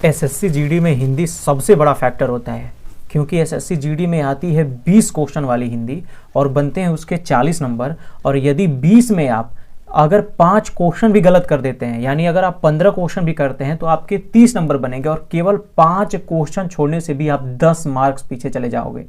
SSC GD में हिंदी सबसे बड़ा फैक्टर होता है, क्योंकि एसएससी जीडी में आती है 20 क्वेश्चन वाली हिंदी और बनते हैं उसके 40 नंबर। और यदि 20 में आप अगर 5 क्वेश्चन भी गलत कर देते हैं, यानी अगर आप 15 क्वेश्चन भी करते हैं तो आपके 30 नंबर बनेंगे और केवल 5 क्वेश्चन छोड़ने से भी आप 10 मार्क्स पीछे चले जाओगे।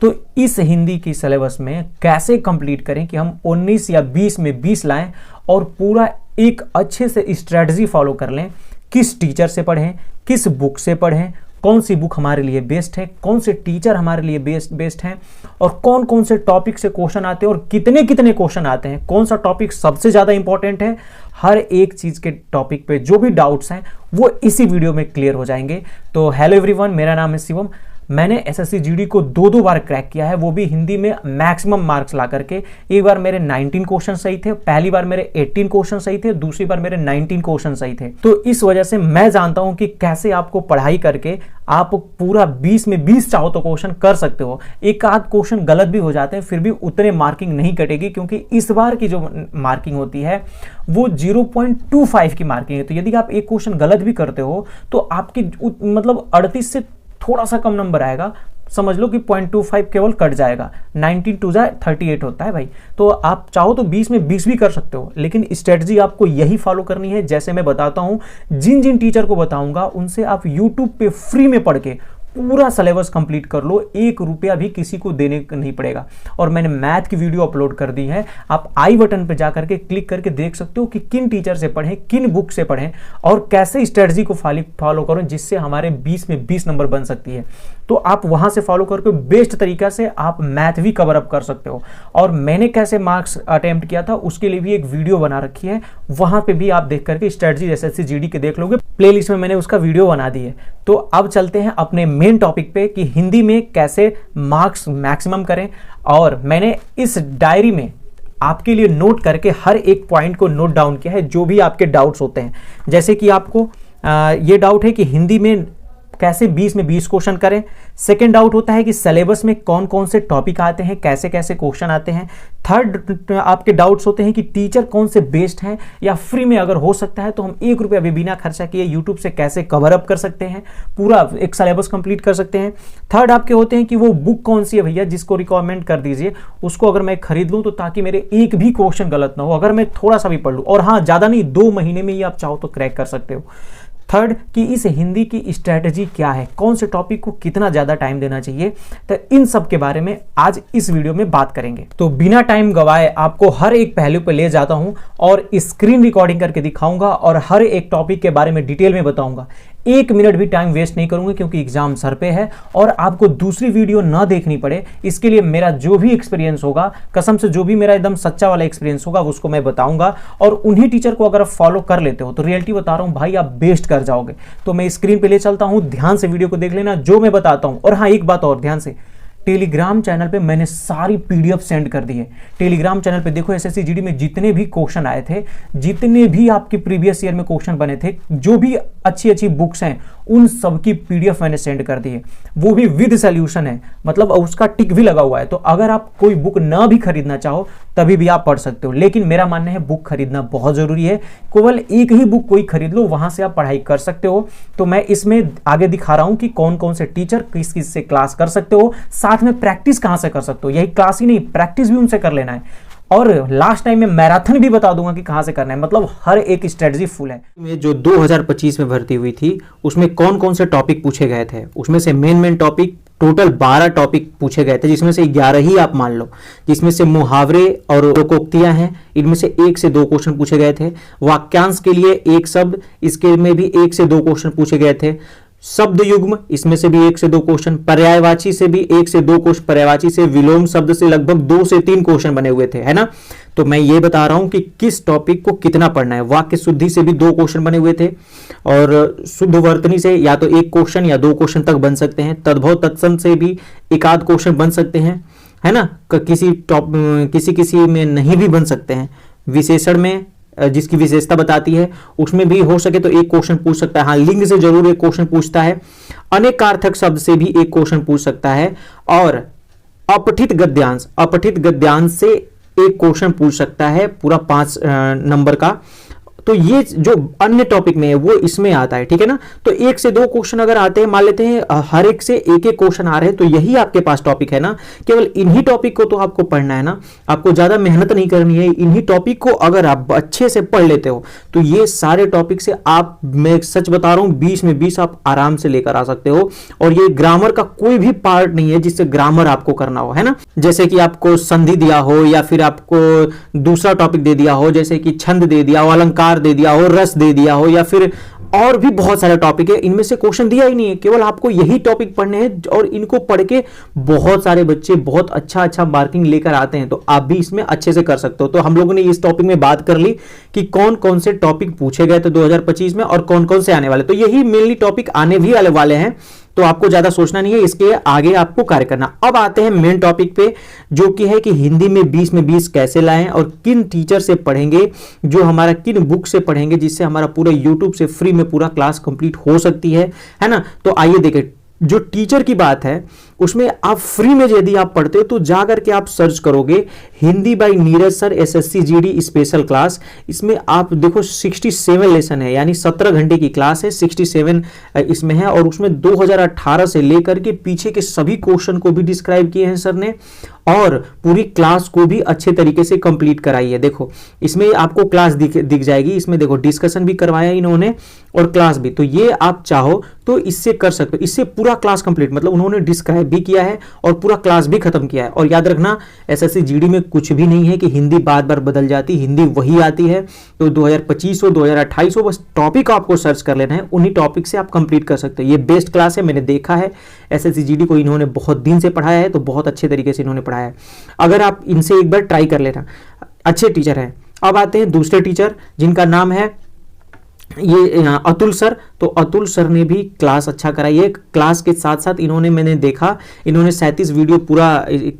तो इस हिंदी की सिलेबस में कैसे कंप्लीट करें कि हम 19 या 20 में 20 लाएं और पूरा एक अच्छे से स्ट्रेटजी फॉलो कर लें। किस टीचर से पढ़ें, किस बुक से पढ़ें, कौन सी बुक हमारे लिए बेस्ट है, कौन से टीचर हमारे लिए बेस्ट हैं, और कौन कौन से टॉपिक से क्वेश्चन आते हैं और कितने कितने क्वेश्चन आते हैं, कौन सा टॉपिक सबसे ज़्यादा इंपॉर्टेंट है। हर एक चीज़ के टॉपिक पे जो भी डाउट्स हैं वो इसी वीडियो में क्लियर हो जाएंगे। तो हेलो एवरीवन, मेरा नाम है शिवम। मैंने एसएससी जीडी को 2 बार क्रैक किया है, वो भी हिंदी में मैक्सिमम मार्क्स ला करके। एक बार मेरे 19 क्वेश्चन सही थे, पहली बार मेरे 18 क्वेश्चन सही थे, दूसरी बार मेरे 19 क्वेश्चन सही थे। तो इस वजह से मैं जानता हूं कि कैसे आपको पढ़ाई करके आप पूरा 20 में 20 चाहो तो क्वेश्चन कर सकते हो। एक आध क्वेश्चन गलत भी हो जाते हैं फिर भी उतने मार्किंग नहीं कटेगी, क्योंकि इस बार की जो मार्किंग होती है वो 0.25 की मार्किंग है। तो यदि आप एक क्वेश्चन गलत भी करते हो तो आपकी मतलब 38 से थोड़ा सा कम नंबर आएगा, समझ लो कि 0.25 केवल कट जाएगा। 19 2 38 होता है भाई। तो आप चाहो तो 20 में 20 भी कर सकते हो, लेकिन स्ट्रेटजी आपको यही फॉलो करनी है जैसे मैं बताता हूं। जिन जिन टीचर को बताऊंगा उनसे आप यूट्यूब पे फ्री में पढ़ के पूरा सिलेबस कंप्लीट कर लो, 1 रुपया भी किसी को देने नहीं पड़ेगा। और मैंने मैथ की वीडियो अपलोड कर दी है, आप आई बटन पे जा करके क्लिक करके देख सकते हो कि किन टीचर से पढ़ें, किन बुक से पढ़ें और कैसे स्ट्रेटजी को फॉलो करो जिससे हमारे 20 में 20 नंबर बन सकती है। तो आप वहां से फॉलो करके बेस्ट तरीका से आप मैथ भी कवर अप कर सकते हो। और मैंने कैसे मार्क्स अटेम्प्ट किया था उसके लिए भी एक वीडियो बना रखी है, वहां पे भी आप देख करके स्ट्रेटजी एसएससी जीडी के देख लोगे, प्लेलिस्ट में मैंने उसका वीडियो बना दी है। तो अब चलते हैं अपने मेन टॉपिक पे कि हिंदी में कैसे मार्क्स मैक्सिमम करें। और मैंने इस डायरी में आपके लिए नोट करके हर एक पॉइंट को नोट डाउन किया है, जो भी आपके डाउट्स होते हैं। जैसे कि आपको ये डाउट है कि हिंदी में कैसे 20 में 20 क्वेश्चन करें। सेकंड डाउट होता है कि सिलेबस में कौन कौन से टॉपिक आते हैं, कैसे कैसे क्वेश्चन आते हैं। थर्ड आपके डाउट्स होते हैं कि टीचर कौन से बेस्ट हैं, या फ्री में अगर हो सकता है तो हम 1 रुपया भी बिना खर्चा किए यूट्यूब से कैसे कवर अप कर सकते हैं, पूरा एक सिलेबस कंप्लीट कर सकते हैं। थर्ड आपके होते हैं कि वो बुक कौन सी है भैया जिसको रिकमेंड कर दीजिए, उसको अगर मैं खरीद लूँ तो ताकि मेरे एक भी क्वेश्चन गलत ना हो, अगर मैं थोड़ा सा भी पढ़ लूँ। और हाँ, ज़्यादा नहीं, 2 महीने में ही आप चाहो तो क्रैक कर सकते हो। थर्ड कि इस हिंदी की स्ट्रैटेजी क्या है, कौन से टॉपिक को कितना ज़्यादा टाइम देना चाहिए। तो इन सब के बारे में आज इस वीडियो में बात करेंगे। तो बिना टाइम गवाए आपको हर एक पहलू पे ले जाता हूं और स्क्रीन रिकॉर्डिंग करके दिखाऊंगा और हर एक टॉपिक के बारे में डिटेल में बताऊंगा। 1 मिनट भी टाइम वेस्ट नहीं करूंगा, क्योंकि एग्जाम सर पे है और आपको दूसरी वीडियो ना देखनी पड़े। इसके लिए मेरा जो भी एक्सपीरियंस होगा, कसम से जो भी मेरा एकदम सच्चा वाला एक्सपीरियंस होगा उसको मैं बताऊंगा। और उन्हीं टीचर को अगर आप फॉलो कर लेते हो तो रियलिटी बता रहा हूं भाई, आप बेस्ट कर जाओगे। तो मैं स्क्रीन पे ले चलता हूं, ध्यान से वीडियो को देख लेना जो मैं बताता हूं। और हाँ, एक बात और ध्यान से, टेलीग्राम चैनल पे मैंने सारी पीडीएफ सेंड कर दी है। टेलीग्राम चैनल पे देखो एसएससी जीडी में जितने भी क्वेश्चन आए थे, जितने भी आपके प्रीवियस ईयर में क्वेश्चन बने थे, जो भी अच्छी अच्छी बुक्स हैं उन सब की पीडीएफ मैंने सेंड कर दी है, वो भी विद सॉल्यूशन है, मतलब उसका टिक भी लगा हुआ है। तो अगर आप कोई बुक ना भी खरीदना चाहो तभी भी आप पढ़ सकते हो, लेकिन मेरा मानना है बुक खरीदना बहुत जरूरी है। केवल एक ही बुक कोई खरीद लो, वहां से आप पढ़ाई कर सकते हो। तो मैं इसमें आगे दिखा रहा हूं कि कौन कौन से टीचर किस किस से क्लास कर सकते हो, साथ में प्रैक्टिस कहां से कर सकते हो। यही क्लास ही नहीं, प्रैक्टिस भी उनसे कर लेना है। और लास्ट टाइम में मैराथन भी बता दूंगा कि कहां से करना है, मतलब हर एक स्ट्रेटजी फुल है। में जो 2025 में भर्ती हुई थी उसमें कौन कौन से टॉपिक पूछे गए थे, उसमें से मेन टॉपिक टोटल 12 टॉपिक पूछे गए थे, जिसमें से 11 ही आप मान लो, जिसमें से मुहावरे और लोकोक्तियां हैं, इनमें से 1 से 2 क्वेश्चन पूछे गए थे। वाक्यांश के लिए एक शब्द, इसके में भी 1 से 2 क्वेश्चन पूछे गए थे। शब्द युग्म, इसमें से भी 1 से 2 क्वेश्चन। पर्यायवाची से भी 1 से 2 क्वेश्चन, पर्यायवाची से विलोम शब्द से लगभग 2 से 3 क्वेश्चन बने हुए थे, है ना। तो मैं ये बता रहा हूं कि किस टॉपिक को कितना पढ़ना है। वाक्य शुद्धि से भी 2 क्वेश्चन बने हुए थे, और शुद्ध वर्तनी से या तो 1 क्वेश्चन या 2 क्वेश्चन तक बन सकते हैं। तद्भव तत्सम से भी 1 आध क्वेश्चन बन सकते हैं, है ना। किसी में नहीं भी बन सकते हैं। विशेषण में जिसकी विशेषता बताती है उसमें भी हो सके तो 1 क्वेश्चन पूछ सकता है। हाँ, लिंग से जरूर 1 क्वेश्चन पूछता है। अनेकार्थक शब्द से भी 1 क्वेश्चन पूछ सकता है। और अपठित गद्यांश से 1 क्वेश्चन पूछ सकता है, पूरा 5 नंबर का। तो ये जो अन्य टॉपिक में है वो इसमें आता है, ठीक है ना। तो 1 से 2 क्वेश्चन अगर आते हैं, मान लेते हैं हर एक से एक एक क्वेश्चन आ रहे हैं, तो यही आपके पास टॉपिक है ना, केवल इन्हीं टॉपिक को तो आपको पढ़ना है ना, आपको ज्यादा मेहनत नहीं करनी है। इन्हीं टॉपिक को अगर आप अच्छे से पढ़ लेते हो तो ये सारे टॉपिक से आप, मैं सच बता रहा हूं, 20 में 20 आप आराम से लेकर आ सकते हो। और ये ग्रामर का कोई भी पार्ट नहीं है जिससे ग्रामर आपको करना हो, है ना। जैसे कि आपको संधि दिया हो, या फिर आपको दूसरा टॉपिक दे दिया हो, जैसे कि छंद दे दिया हो, अलंकार दे दिया हो, रस दे दिया हो, या फिर और भी बहुत सारे टॉपिक है, इनमें से क्वेश्चन दिया ही नहीं है। केवल आपको यही टॉपिक पढ़ने हैं और इनको पढ़ के बहुत सारे बच्चे बहुत अच्छा मार्किंग लेकर आते हैं, तो आप भी इसमें अच्छे से कर सकते हो। तो हम लोगों ने इस टॉपिक में बात कर ली कि कौन कौन से टॉपिक पूछे गए थे 2025 में और कौन कौन से आने वाले, तो यही मेनली टॉपिक आने भी वाले हैं, तो आपको ज्यादा सोचना नहीं है, इसके आगे आपको कार्य करना। अब आते हैं मेन टॉपिक पे, जो कि है कि हिंदी में 20 में 20 कैसे लाएं और किन टीचर से पढ़ेंगे, जो हमारा किन बुक से पढ़ेंगे, जिससे हमारा पूरा यूट्यूब से फ्री में पूरा क्लास कंप्लीट हो सकती है ना। तो आइए देखें, जो टीचर की बात है उसमें आप फ्री में यदि आप पढ़ते हो तो जाकर के आप सर्च करोगे Hindi by Neeraj sir SSC GD special class. इसमें आप देखो 67 लेसन है, यानी 17 घंटे की क्लास है, 67 इसमें है। और उसमें 2018 से लेकर के पीछे के सभी क्वेश्चन को भी डिस्क्राइब किए हैं सर ने, और पूरी क्लास को भी अच्छे तरीके से कंप्लीट कराई है। देखो इसमें आपको क्लास दिख जाएगी, इसमें देखो डिस्कशन भी करवाया इन्होंने और क्लास भी। तो ये आप चाहो तो इससे कर सकते हो, इससे पूरा क्लास कंप्लीट, मतलब उन्होंने डिस्क्राइब भी किया है और पूरा क्लास भी खत्म किया है। और याद रखना एसएससी जीडी में कुछ भी नहीं है कि हिंदी बार बार बदल जाती, हिंदी वही आती है। तो 2025 हो 2028 हो, बस टॉपिक आपको सर्च कर लेना है, उन्हीं टॉपिक से आप कंप्लीट कर सकते हो। ये बेस्ट क्लास है, मैंने देखा है एसएससी जीडी को इन्होंने बहुत दिन से पढ़ाया है, तो बहुत अच्छे तरीके से इन्होंने पढ़ाया है। अगर आप इनसे एक बार ट्राई कर लेना, अच्छे टीचर हैं। अब आते हैं दूसरे टीचर जिनका नाम है ये अतुल सर। तो अतुल सर ने भी क्लास अच्छा कराई है। क्लास के साथ साथ इन्होंने, मैंने देखा इन्होंने 37 वीडियो पूरा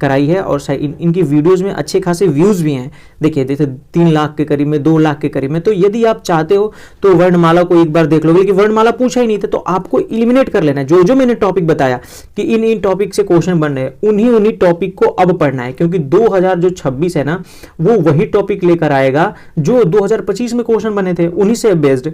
कराई है और इनकी वीडियोस में अच्छे खासे व्यूज भी हैं। देखिए 3 लाख के करीब में, 2 लाख के करीब में। तो यदि आप चाहते हो तो वर्णमाला को एक बार देख लोगे, लेकिन वर्णमाला पूछा ही नहीं था, तो आपको इलिमिनेट कर लेना है। जो जो मैंने टॉपिक बताया कि इन टॉपिक से क्वेश्चन बन रहे हैं, उन्हीं टॉपिक को अब पढ़ना है, क्योंकि 2026 है ना, वो वही टॉपिक लेकर आएगा जो 2025 में क्वेश्चन बने थे, उन्हीं से बेस्ड।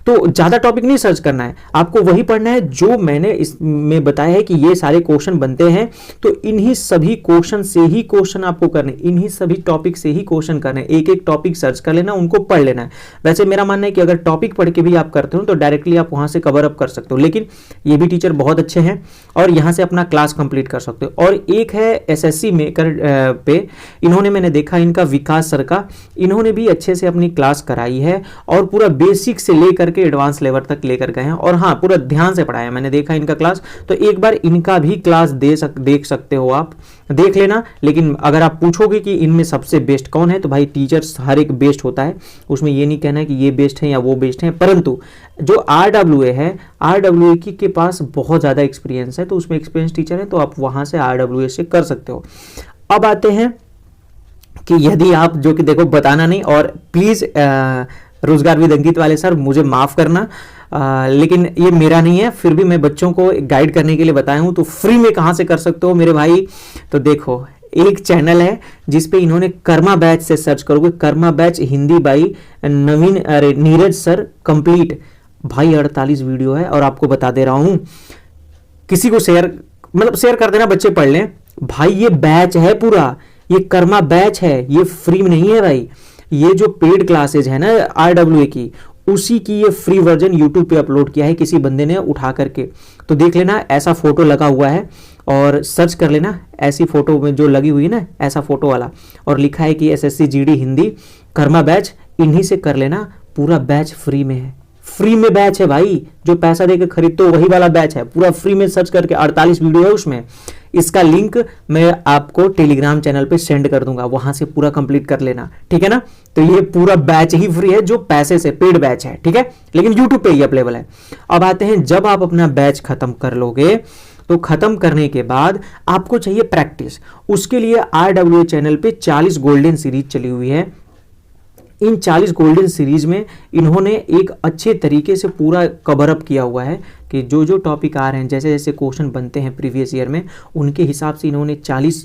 तो ज्यादा टॉपिक नहीं सर्च करना है, आपको वही पढ़ना है जो मैंने इसमें बताया है कि ये सारे क्वेश्चन बनते हैं। तो इन्हीं सभी क्वेश्चन से ही क्वेश्चन आपको करने, इन्हीं सभी टॉपिक से ही क्वेश्चन करने, एक एक टॉपिक सर्च कर लेना, उनको पढ़ लेना है। वैसे मेरा मानना है कि अगर टॉपिक पढ़ के भी आप करते हो तो डायरेक्टली आप वहां से कवर अप कर सकते हो, लेकिन ये भी टीचर बहुत अच्छे हैं और यहां से अपना क्लास कंप्लीट कर सकते हो। और एक है एसएससी मेकर पे, इन्होंने, मैंने देखा इनका विकास सर का, इन्होंने भी अच्छे से अपनी क्लास कराई है और पूरा बेसिक से लेकर के एडवांस लेवल तक लेकर गए हैं। और हाँ, पूरा ध्यान से पढ़ाया, मैंने देखा इनका क्लास। तो एक बार इनका भी क्लास देख सकते हो, आप देख लेना। लेकिन अगर आप पूछोगे कि इनमें सबसे बेस्ट कौन है, तो भाई टीचर्स हर एक बेस्ट होता है, उसमें ये नहीं कहना है कि ये बेस्ट है या वो बेस्ट है। परंतु जो आरडब्ल्यूए है, आरडब्ल्यूए के पास बहुत ज़्यादा एक्सपीरियंस है, तो उसमें एक्सपीरियंस टीचर है, तो आप वहाँ से आरडब्ल्यूए से कर सकते हो। अब आते हैं कि यदि आप, जो कि देखो बताना नहीं, और प्लीज़ रोजगार विद अंकित वाले सर मुझे माफ़ करना, लेकिन ये मेरा नहीं है, फिर भी मैं बच्चों को गाइड करने के लिए बताया हूँ। तो फ्री में कहाँ से कर सकते हो मेरे भाई, तो देखो एक चैनल है जिसपे इन्होंने कर्मा बैच से सर्च करोगे, Karma batch Hindi by Neeraj sir complete. भाई 48 वीडियो है, और आपको बता दे रहा हूँ, किसी को शेयर कर देना, बच्चे पढ़ लें भाई। ये बैच है पूरा, ये कर्मा बैच है, ये फ्री में नहीं है भाई। ये जो पेड क्लासेज है ना आरडब्ल्यूए की, उसी की ये फ्री वर्जन यूट्यूब पे अपलोड किया है किसी बंदे ने उठा करके। तो देख लेना, ऐसा फोटो लगा हुआ है और सर्च कर लेना, ऐसी फोटो में जो लगी हुई है ना, ऐसा फोटो वाला, और लिखा है कि SSC GD Hindi Karma batch, इन्हीं से कर लेना। पूरा बैच फ्री में है, फ्री में बैच है भाई, जो पैसा देकर खरीदते हो वही वाला बैच है, पूरा फ्री में सर्च करके 48 वीडियो है उसमें। इसका लिंक मैं आपको टेलीग्राम चैनल पे सेंड कर दूंगा, वहां से पूरा कंप्लीट कर लेना, ठीक है ना। तो ये पूरा बैच ही फ्री है, जो पैसे से पेड बैच है, ठीक है, लेकिन यूट्यूब पे ही अवेलेबल है। अब आते हैं, जब आप अपना बैच खत्म कर लोगे, तो खत्म करने के बाद आपको चाहिए प्रैक्टिस। उसके लिए आरडब्ल्यूए चैनल पे 40 गोल्डन सीरीज चली हुई है। इन 40 गोल्डन सीरीज में इन्होंने एक अच्छे तरीके से पूरा कवर अप किया हुआ है कि जो जो टॉपिक आ रहे हैं, जैसे जैसे क्वेश्चन बनते हैं प्रीवियस ईयर में, उनके हिसाब से इन्होंने 40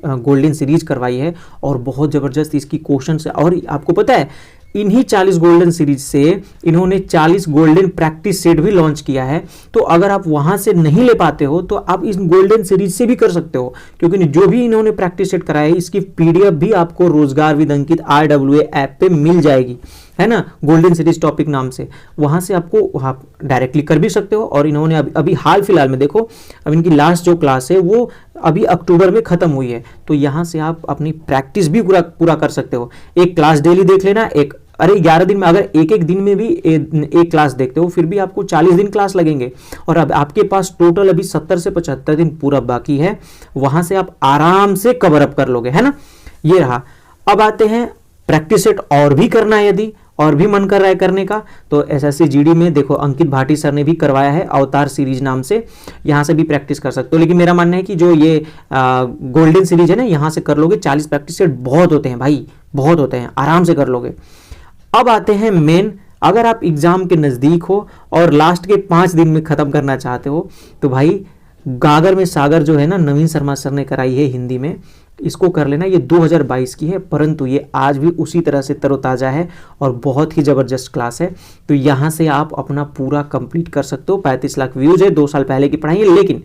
गोल्डन सीरीज करवाई है। और बहुत ज़बरदस्त इसकी क्वेश्चन है। और आपको पता है इन्हीं 40 गोल्डन सीरीज से इन्होंने 40 गोल्डन प्रैक्टिस सेट भी लॉन्च किया है। तो अगर आप वहां से नहीं ले पाते हो तो आप इस गोल्डन सीरीज से भी कर सकते हो, क्योंकि जो भी इन्होंने प्रैक्टिस सेट कराया है इसकी पीडीएफ भी आपको रोजगार विद अंकित RWA ऐप पे मिल जाएगी, है ना, गोल्डन सीरीज टॉपिक नाम से। वहां से आपको आप डायरेक्टली कर भी सकते हो। और इन्होंने अभी हाल फिलहाल में देखो, अब इनकी लास्ट जो क्लास है वो अभी अक्टूबर में खत्म हुई है, तो यहां से आप अपनी प्रैक्टिस भी पूरा कर सकते हो। एक क्लास डेली देख लेना, 11 दिन में अगर एक दिन में भी एक क्लास देखते हो फिर भी आपको 40 दिन क्लास लगेंगे। और अब आपके पास टोटल अभी 70 से 75 दिन पूरा बाकी है, वहां से आप आराम से कवर अप कर लोगे, है ना। ये रहा। अब आते हैं प्रैक्टिस सेट और भी करना है, यदि और भी मन कर रहा है करने का, तो SSC GD में देखो अंकित भाटी सर ने भी करवाया है अवतार सीरीज नाम से, यहां से भी प्रैक्टिस कर सकते हो। लेकिन मेरा मानना है कि जो ये गोल्डन सीरीज है ना, यहां से कर लोगे। 40 प्रैक्टिस सेट बहुत होते हैं भाई, बहुत होते हैं, आराम से कर लोगे। अब आते हैं मेन, अगर आप एग्जाम के नजदीक हो और लास्ट के 5 दिन में खत्म करना चाहते हो तो भाई गागर में सागर जो है ना, नवीन शर्मा सर ने कराई है हिंदी में, इसको कर लेना। ये 2022 की है, परंतु ये आज भी उसी तरह से तरोताजा है और बहुत ही जबरदस्त क्लास है। तो यहां से आप अपना पूरा कंप्लीट कर सकते हो। 35 लाख व्यूज है, 2 साल पहले की पढ़ाई है, लेकिन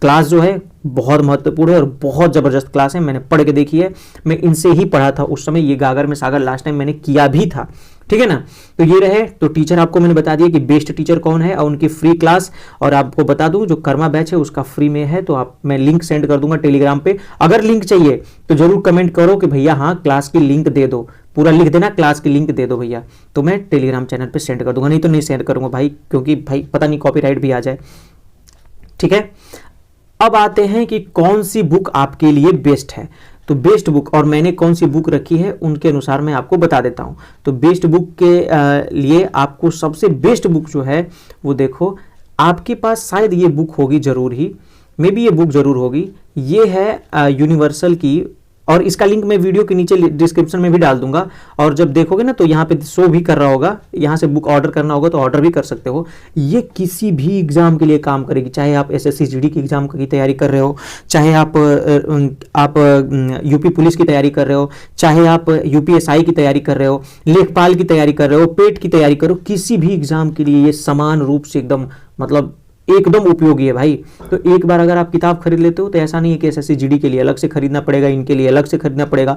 क्लास जो है बहुत महत्वपूर्ण है और बहुत जबरदस्त क्लास है। मैंने पढ़ के देखी है, मैं इनसे ही पढ़ा था उस समय, ये गागर में सागर लास्ट टाइम मैंने किया भी था, ठीक है ना। तो ये रहे। तो टीचर आपको मैंने बता दिया कि बेस्ट टीचर कौन है और उनकी फ्री क्लास। और आपको बता दूं जो कर्मा बैच है उसका फ्री में है, तो मैं लिंक सेंड कर दूंगा टेलीग्राम पे। अगर लिंक चाहिए तो जरूर कमेंट करो कि भैया हाँ क्लास की लिंक दे दो, पूरा लिख देना क्लास की लिंक दे दो भैया, तो मैं टेलीग्राम चैनल पे सेंड कर दूंगा। नहीं तो नहीं सेंड करूंगा भाई, क्योंकि भाई पता नहीं कॉपीराइट भी आ जाए, ठीक है। अब आते हैं कि कौन सी बुक आपके लिए बेस्ट है। तो बेस्ट बुक, और मैंने कौन सी बुक रखी है उनके अनुसार मैं आपको बता देता हूं। तो बेस्ट बुक के लिए आपको सबसे बेस्ट बुक जो है वो देखो, आपके पास शायद ये बुक होगी जरूर ही, मे बी ये बुक जरूर होगी। ये है यूनिवर्सल की, और इसका लिंक मैं वीडियो के नीचे डिस्क्रिप्शन में भी डाल दूंगा। और जब देखोगे ना तो यहाँ पे शो भी कर रहा होगा, यहाँ से बुक ऑर्डर करना होगा तो ऑर्डर भी कर सकते हो। ये किसी भी एग्जाम के लिए काम करेगी, चाहे आप SSC GD की एग्जाम की तैयारी कर रहे हो, चाहे आप यूपी पुलिस की तैयारी कर रहे हो, चाहे आप UPSI की तैयारी कर रहे हो, लेखपाल की तैयारी कर रहे हो, पेट की तैयारी कर रहे हो, किसी भी एग्जाम के लिए ये समान रूप से एकदम मतलब एकदम उपयोगी है भाई। तो एक बार अगर आप किताब खरीद लेते हो तो ऐसा नहीं है कि SSC GD के लिए अलग से खरीदना पड़ेगा, इनके लिए अलग से खरीदना पड़ेगा,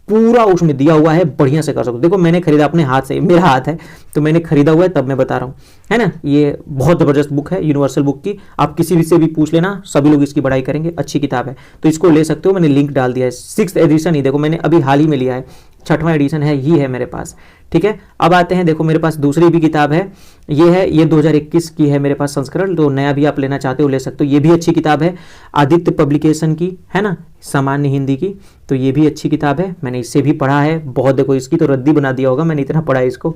पूरा उसमें दिया हुआ है, बढ़िया से कर सकते हो। देखो मैंने खरीदा अपने हाथ से, मेरा हाथ है तो मैंने खरीदा हुआ है, तब मैं बता रहा हूँ, है ना। ये बहुत जबरदस्त बुक है यूनिवर्सल बुक की, आप किसी भी से भी पूछ लेना, सभी लोग इसकी पढ़ाई करेंगे, अच्छी किताब है, तो इसको ले सकते हो। मैंने लिंक डाल दिया है, 6th एडिशन ही देखो मैंने अभी हाल ही में लिया है, 6वां एडिशन है ही है मेरे पास, ठीक है। अब आते हैं, देखो मेरे पास दूसरी भी किताब है, ये 2021 की है मेरे पास संस्करण, तो नया भी आप लेना चाहते हो ले सकते हो। ये भी अच्छी किताब है, आदित्य पब्लिकेशन की, है ना, सामान्य हिंदी की, तो ये भी अच्छी किताब है, मैंने इससे भी पढ़ा है बहुत। देखो इसकी तो रद्दी बना दिया होगा, मैंने इतना पढ़ा है इसको,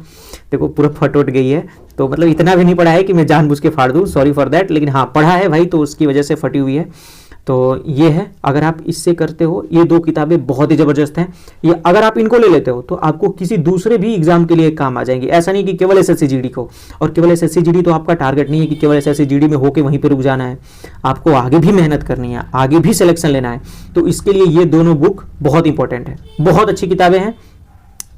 देखो पूरा फट उठ गई है, तो मतलब इतना भी नहीं पढ़ा है कि मैं जानबूझ के फाड़ दूँ, सॉरी फॉर दैट, लेकिन हाँ पढ़ा है भाई, तो उसकी वजह से फटी हुई है। तो ये है, अगर आप इससे करते हो, ये 2 किताबें बहुत ही जबरदस्त हैं। ये अगर आप इनको ले लेते हो तो आपको किसी दूसरे भी एग्जाम के लिए काम आ जाएंगे। ऐसा नहीं कि केवल SSC GD को, और केवल SSC GD तो आपका टारगेट नहीं है कि केवल SSC GD में होके वहीं पे रुक जाना है, आपको आगे भी मेहनत करनी है, आगे भी सिलेक्शन लेना है। तो इसके लिए ये दोनों बुक बहुत इंपॉर्टेंट है, बहुत अच्छी किताबें हैं,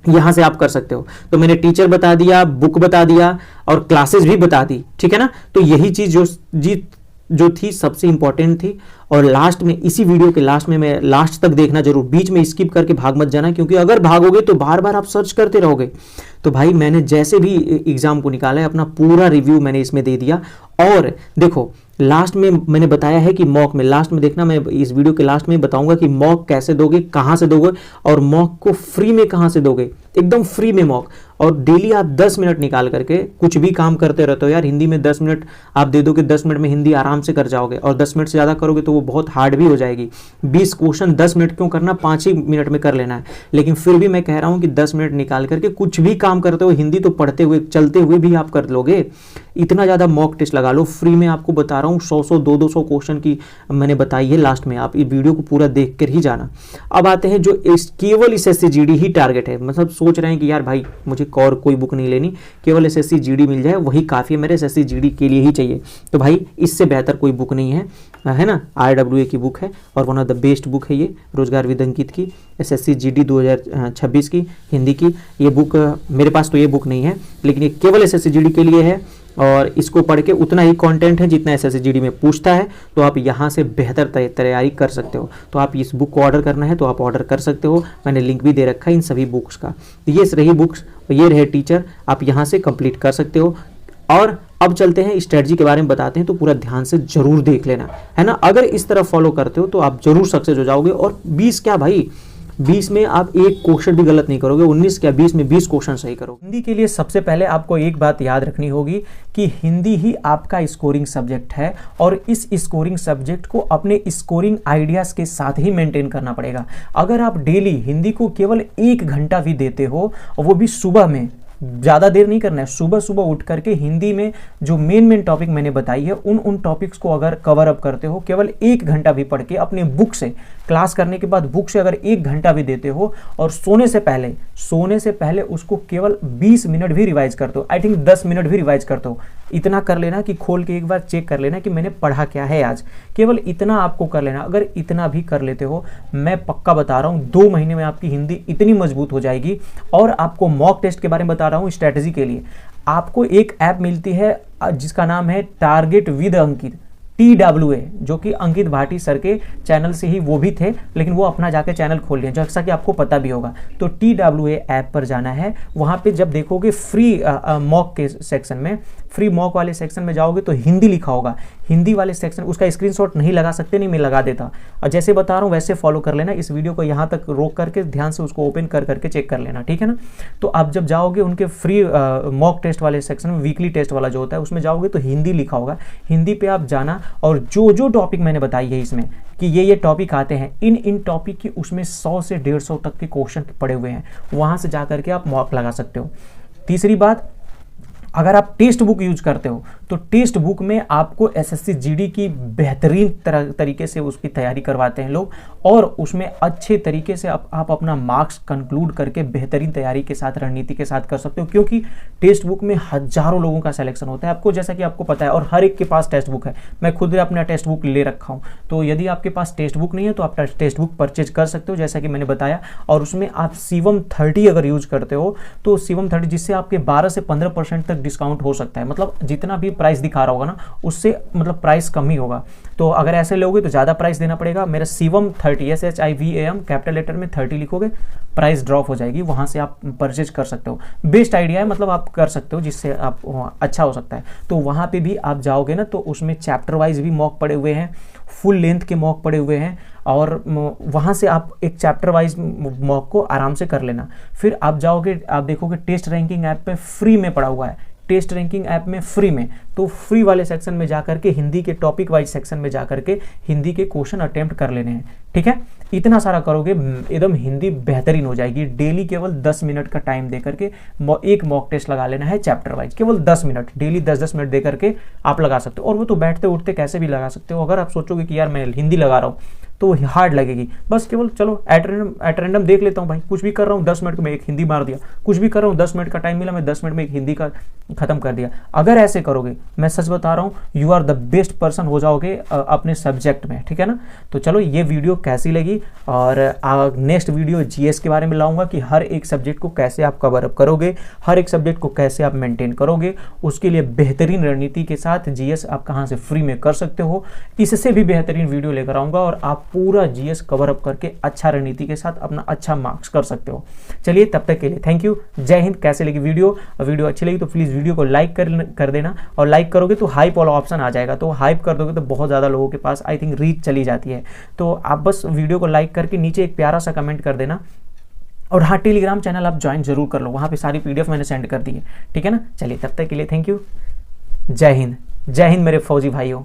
यहां से आप कर सकते हो। तो मैंने टीचर बता दिया, बुक बता दिया और क्लासेस भी बता दी, ठीक है ना। तो यही चीज जो थी सबसे इंपॉर्टेंट थी। और लास्ट में, इसी वीडियो के लास्ट में, मैं लास्ट तक देखना जरूर, बीच में स्किप करके भाग मत जाना, क्योंकि अगर भागोगे तो बार बार आप सर्च करते रहोगे। तो भाई मैंने जैसे भी एग्जाम को निकाला है, अपना पूरा रिव्यू मैंने इसमें दे दिया। और देखो लास्ट में मैंने बताया है कि मॉक में, लास्ट में देखना, मैं इस वीडियो के लास्ट में बताऊंगा कि मॉक कैसे दोगे, कहां से दोगे, और मॉक को फ्री में कहां से दोगे, एकदम फ्री में मॉक। और डेली आप 10 मिनट निकाल करके कुछ भी काम करते रहते हो यार, हिंदी में 10 मिनट आप दे दोगे, 10 मिनट में हिंदी आराम से कर जाओगे। और 10 मिनट से ज़्यादा करोगे तो वो बहुत हार्ड भी हो जाएगी। 20 क्वेश्चन 10 मिनट क्यों करना, 5 ही मिनट में कर लेना है। लेकिन फिर भी मैं कह रहा हूँ कि 10 मिनट निकाल करके कुछ भी काम करते हो, हिंदी तो पढ़ते हुए चलते हुए भी आप कर लोगे। इतना ज़्यादा मॉक टेस्ट लगा लो, फ्री में आपको बता रहा हूँ, 100 200 क्वेश्चन की मैंने बताई है लास्ट में, आप इस वीडियो को पूरा देख कर ही जाना। अब आते हैं जो केवल SSC GD ही टारगेट है, मतलब सोच रहे हैं कि यार भाई मुझे और कोई बुक नहीं लेनी, केवल SSC GD मिल जाए वही काफ़ी है, मेरे SSC GD के लिए ही चाहिए। तो भाई इससे बेहतर कोई बुक नहीं है ना। RWA की बुक है और one of the best book है ये, रोजगार विद अंकित की SSC GD 2026 की हिंदी की ये बुक। मेरे पास तो ये बुक नहीं है, लेकिन ये केवल SSC GD के लिए है और इसको पढ़ के उतना ही कंटेंट है जितना SSC GD में पूछता है, तो आप यहाँ से बेहतर तैयारी कर सकते हो। तो आप इस बुक को ऑर्डर करना है तो आप ऑर्डर कर सकते हो, मैंने लिंक भी दे रखा है इन सभी बुक्स का। ये रही बुक्स, ये रहे टीचर, आप यहाँ से कंप्लीट कर सकते हो। और अब चलते हैं स्ट्रेटजी के बारे में बताते हैं, तो पूरा ध्यान से जरूर देख लेना, है ना। अगर इस तरह फॉलो करते हो तो आप जरूर सक्सेस हो जाओगे। और 20 क्या भाई, 20 में आप एक क्वेश्चन भी गलत नहीं करोगे, 19 क्या 20 में 20 क्वेश्चन सही करोगे। हिंदी के लिए सबसे पहले आपको एक बात याद रखनी होगी कि हिंदी ही आपका स्कोरिंग सब्जेक्ट है और इस स्कोरिंग सब्जेक्ट को अपने स्कोरिंग आइडियाज के साथ ही मेंटेन करना पड़ेगा। अगर आप डेली हिंदी को केवल 1 घंटा भी देते हो और वो भी सुबह में, ज़्यादा देर नहीं करना है, सुबह सुबह उठ करके हिंदी में जो मेन टॉपिक मैंने बताई है उन टॉपिक्स को अगर कवर अप करते हो, केवल 1 घंटा भी पढ़ के अपने बुक से, क्लास करने के बाद बुक से अगर 1 घंटा भी देते हो और सोने से पहले उसको केवल 20 मिनट भी रिवाइज करते हो, आई थिंक 10 मिनट भी रिवाइज करते हो, इतना कर लेना कि खोल के एक बार चेक कर लेना कि मैंने पढ़ा क्या है आज, केवल इतना आपको कर लेना। अगर इतना भी कर लेते हो, मैं पक्का बता रहा हूँ 2 महीने में आपकी हिंदी इतनी मजबूत हो जाएगी। और आपको मॉक टेस्ट के बारे में बता रहा हूँ स्ट्रैटेजी के लिए, आपको एक ऐप मिलती है जिसका नाम है टारगेट विद अंकित, TWA, जो कि अंकित भाटी सर के चैनल से ही वो भी थे, लेकिन वो अपना जाके चैनल खोल लिए, जैसा कि आपको पता भी होगा। तो TWA ऐप पर जाना है, वहाँ पे जब देखोगे फ्री मॉक के सेक्शन में, फ्री मॉक वाले सेक्शन में जाओगे तो हिंदी लिखा होगा, हिंदी वाले सेक्शन, उसका स्क्रीनशॉट नहीं लगा सकते, नहीं मैं लगा देता, और जैसे बता रहा हूँ वैसे फॉलो कर लेना। इस वीडियो को यहाँ तक रोक करके ध्यान से उसको ओपन कर करके चेक कर लेना, ठीक है ना। तो आप जब जाओगे उनके फ्री मॉक टेस्ट वाले सेक्शन में, वीकली टेस्ट वाला जो होता है उसमें जाओगे तो हिंदी लिखा होगा, हिंदी पे आप जाना और जो जो टॉपिक मैंने बताई है इसमें कि ये टॉपिक आते हैं, इन टॉपिक की उसमें 100 से 150 तक के क्वेश्चन पड़े हुए हैं, वहाँ से जा करके आप मॉक लगा सकते हो। तीसरी बात, अगर आप टेक्स्ट बुक यूज करते हो तो टेक्स्ट बुक में आपको SSC GD की बेहतरीन तरीके से उसकी तैयारी करवाते हैं लोग, और उसमें अच्छे तरीके से आप अपना मार्क्स कंक्लूड करके बेहतरीन तैयारी के साथ, रणनीति के साथ कर सकते हो, क्योंकि टेक्स्ट बुक में हजारों लोगों का सिलेक्शन होता है आपको, जैसा कि आपको पता है, और हर एक के पास टेक्स्ट बुक है। मैं खुद अपना टेक्स्ट बुक ले रखा हूँ, तो यदि आपके पास टेक्स्ट बुक नहीं है तो आप टेक्स्ट बुक परचेज कर सकते हो, जैसा कि मैंने बताया। और उसमें आप शिवम 30 अगर यूज करते हो तो शिवम 30, जिससे आपके 12 से 15% तक डिस्काउंट हो सकता है, मतलब जितना भी प्राइस दिखा रहा होगा ना उससे मतलब प्राइस कम ही होगा। तो अगर ऐसे लोगे तो ज़्यादा प्राइस देना पड़ेगा। मेरा शिवम 30 SHIVAM कैपिटल लेटर में 30 लिखोगे, प्राइस ड्रॉप हो जाएगी, वहाँ से आप परचेज कर सकते हो। बेस्ट आइडिया है, मतलब आप कर सकते हो, जिससे आप अच्छा हो सकता है। तो वहाँ पे भी आप जाओगे ना तो उसमें चैप्टर वाइज भी मॉक पड़े हुए हैं, फुल लेंथ के मॉक पड़े हुए हैं, और वहाँ से आप एक चैप्टर वाइज मॉक को आराम से कर लेना। फिर आप जाओगे, आप देखोगे टेस्ट रैंकिंग ऐप पे फ्री में पड़ा हुआ है, टेस्ट रैंकिंग ऐप में फ्री में, तो फ्री वाले सेक्शन में जाकर के हिंदी के टॉपिक वाइज सेक्शन में जाकर के हिंदी के क्वेश्चन अटेम्प्ट कर लेने हैं, ठीक है। इतना सारा करोगे एकदम हिंदी बेहतरीन हो जाएगी। डेली केवल 10 मिनट का टाइम दे करके एक मॉक टेस्ट लगा लेना है चैप्टर वाइज, केवल 10 मिनट, डेली 10-10 मिनट दे करके आप लगा सकते हो। और वो तो बैठते उठते कैसे भी लगा सकते हो। अगर आप सोचोगे कि यार मैं हिंदी लगा रहा हूँ तो हार्ड लगेगी, बस केवल चलो एट रैंडम देख लेता हूँ भाई, कुछ भी कर रहा हूँ 10 मिनट में एक हिंदी मार दिया, कुछ भी कर रहा हूँ 10 मिनट का टाइम मिला, मैं 10 मिनट में एक हिंदी का खत्म कर दिया। अगर ऐसे करोगे, मैं सच बता रहा हूँ, you are the best person हो जाओगे अपने सब्जेक्ट में, ठीक है ना। तो चलो ये वीडियो कैसी लगी, और नेक्स्ट वीडियो GS के बारे में लाऊंगा कि हर एक सब्जेक्ट को कैसे आप कवर अप करोगे, हर एक सब्जेक्ट को कैसे आप मेंटेन करोगे, उसके लिए बेहतरीन रणनीति के साथ GS आप कहाँ से फ्री में कर सकते हो। इससे भी बेहतरीन वीडियो लेकर आऊंगा और आप पूरा GS कवर अप करके अच्छा रणनीति के साथ अपना अच्छा मार्क्स कर सकते हो। चलिए तब तक के लिए थैंक यू, जय हिंद। कैसे लगी वीडियो अच्छी लगी तो प्लीज़ वीडियो को लाइक कर देना, और लाइक करोगे तो हाइप वाला ऑप्शन आ जाएगा, तो हाइप कर दोगे तो बहुत ज़्यादा लोगों के पास आई थिंक रीच चली जाती है। तो आप बस वीडियो को लाइक करके नीचे एक प्यारा सा कमेंट कर देना, और हाँ टेलीग्राम चैनल आप ज्वाइन जरूर कर लो, वहाँ पे सारी PDF मैंने सेंड कर दी है, ठीक है ना। चलिए तब तक के लिए थैंक यू, जय हिंद मेरे फौजी भाइयों।